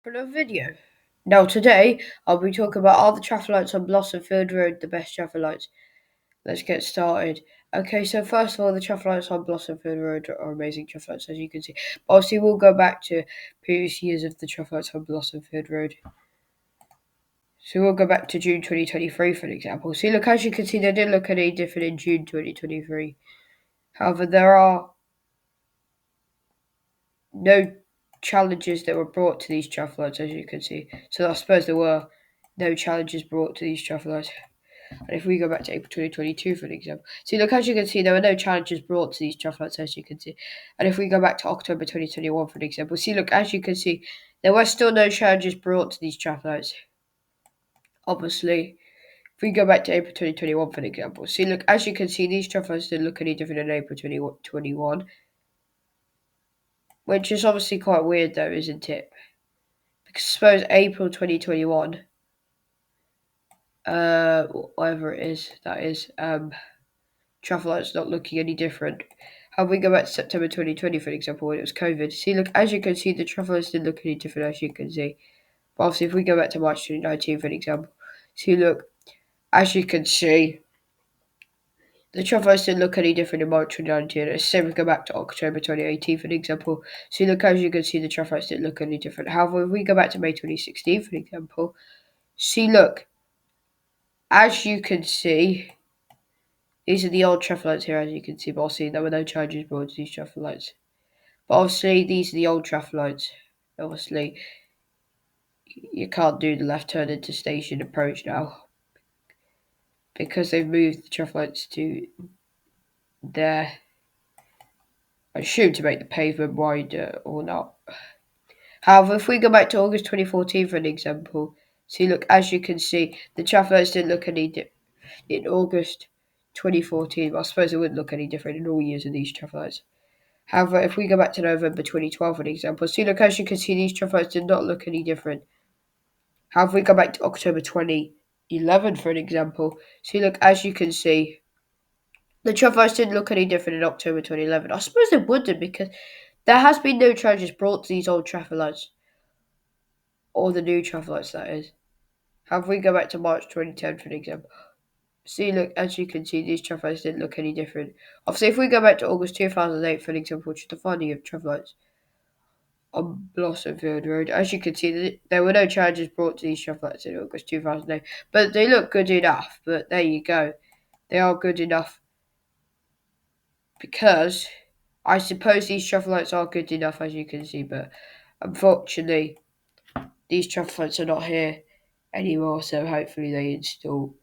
For another video. Now today I'll be talking about all the traffic lights on Blossomfield Rd, the best traffic lights. Let's get started. Okay, so first of all, the traffic lights on Blossomfield Rd are amazing traffic lights, as you can see. But obviously, we'll go back to previous years of the traffic lights on Blossomfield Rd. So we'll go back to June 2023, for example. See, look, as you can see, they didn't look any different in June 2023. However, there are no challenges that were brought to these traffic lights, as you can see. So I suppose there were no challenges brought to these traffic lights. And if we go back to April 2022, for example, see, look, as you can see, there were no challenges brought to these traffic lights, as you can see. And if we go back to October 2021, for example, see, look, as you can see, there were still no challenges brought to these traffic lights. Obviously, if we go back to April 2021, for example, see, look, as you can see, these traffic lights didn't look any different in April 2021. Which is obviously quite weird, though, isn't it? Because suppose April 2021, whatever it is, that is, traffic lights not looking any different. How we go back to September 2020, for example, when it was COVID. See, look, as you can see, the traffic lights didn't look any different, as you can see. But obviously, if we go back to March 2019, for example, see, look, as you can see, the traffic lights didn't look any different in March 2019. Same if we go back to October 2018, for example. See, look, as you can see, the traffic lights didn't look any different. However, if we go back to May 2016, for example, see, look, as you can see, these are the old traffic lights here, as you can see, but obviously there were no charges brought to these traffic lights. But obviously, these are the old traffic lights. Obviously, you can't do the left turn into station approach now because they've moved the traffic lights to there. I assume to make the pavement wider or not. However, if we go back to August 2014 for an example, see, look, as you can see, the traffic lights didn't look any different in August 2014. Well, I suppose it wouldn't look any different in all years of these traffic lights. However, if we go back to November 2012 for an example, see, look, as you can see, these traffic lights did not look any different. However, we go back to October 2011 for an example, see, look, as you can see, the traffic lights didn't look any different in October 2011. I suppose they wouldn't because there has been no charges brought to these old traffic lights, or the new traffic lights, that is. However, we go back to March 2010 for an example. See, look, as you can see, these traffic lights didn't look any different. Obviously, if we go back to August 2008 for an example, which is the finding of traffic lights on Blossomfield Rd, as you can see, there were no charges brought to these traffic lights in August 2008. But they look good enough. But there you go. They are good enough because I suppose these traffic lights are good enough, as you can see, but unfortunately, these traffic lights are not here anymore, so hopefully they install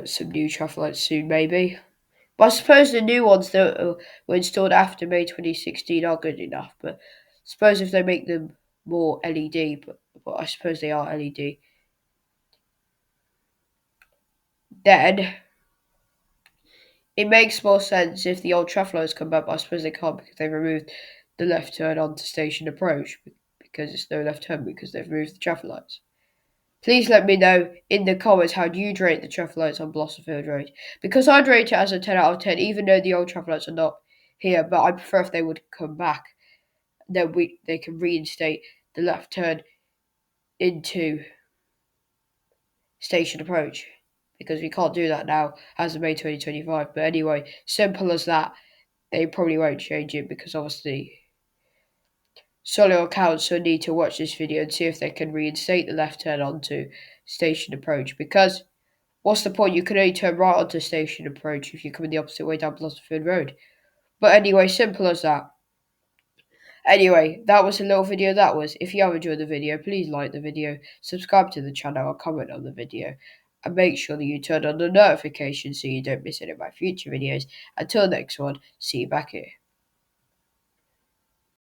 some new traffic lights soon, maybe. But I suppose the new ones that were installed after May 2016 are good enough, but I suppose if they make them more LED, but I suppose they are LED, then it makes more sense if the old traffic lights come back, but I suppose they can't because they've removed the left turn onto station approach because it's no left turn because they've removed the traffic lights. Please let me know in the comments how you'd rate the traffic lights on Blossomfield Road. Because I'd rate it as a 10 out of 10, even though the old traffic lights are not here, but I prefer if they would come back. Then they can reinstate the left turn into station approach. Because we can't do that now as of May 2025. But anyway, simple as that. They probably won't change it because obviously Solihull Council need to watch this video and see if they can reinstate the left turn onto station approach. Because what's the point? You can only turn right onto station approach if you're coming the opposite way down Blossomfield Road. But anyway, simple as that. Anyway, that was a little video that was. If you have enjoyed the video, please like the video, subscribe to the channel, or comment on the video. And make sure that you turn on the notifications so you don't miss any of my future videos. Until next one, see you back here.